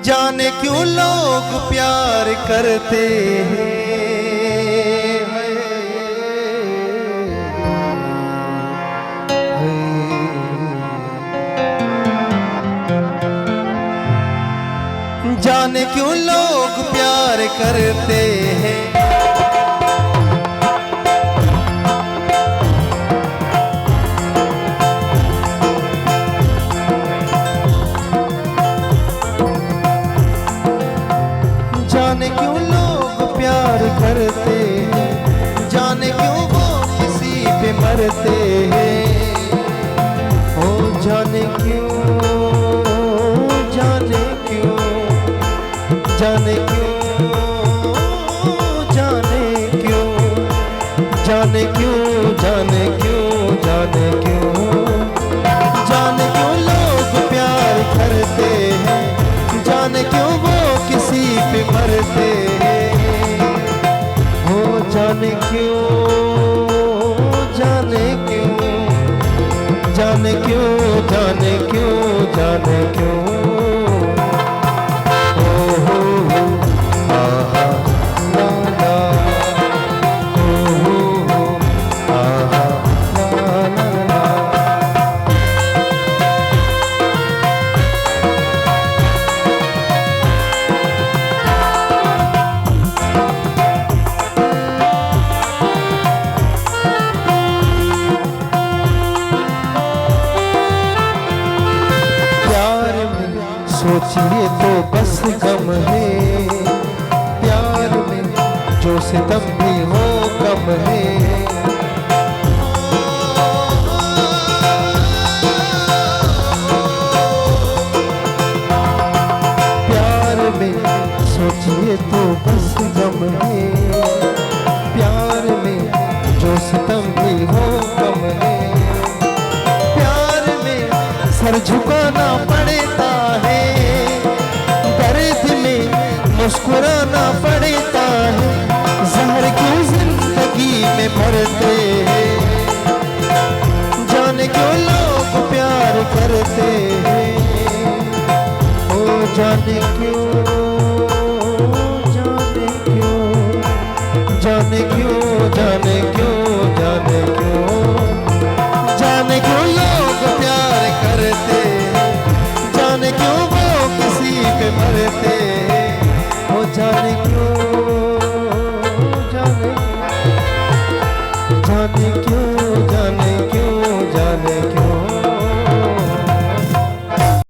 जाने क्यों लोग प्यार करते हैं, जाने क्यों लोग प्यार करते हैं। जाने क्यों लोग प्यार करते हैं, जाने क्यों वो किसी पे मरते हैं। ओ जाने क्यों, जाने क्यों, जाने क्यों, जाने क्यों, जाने क्यों, जाने क्यों, जाने क्यों, जाने क्यों लोग प्यार करते हैं, जाने क्यों वो किसी पे मरते हैं। हो जाने क्यों, जाने क्यों, जाने क्यों, जाने क्यों, जाने क्यों। सोचिए तो बस गम है, प्यार में जो सितम भी हो कम है। प्यार में सोचिए तो बस गम है, प्यार में जो सितम भी हो कम है। प्यार में सर झुकाना पड़ता है, मुस्कुराना पड़ता है। जहर क्यों जिंदगी में भरते हैं, जाने क्यों लोग प्यार करते हैं। ओ जाने क्यों, जाने क्यों, जाने क्यों, जाने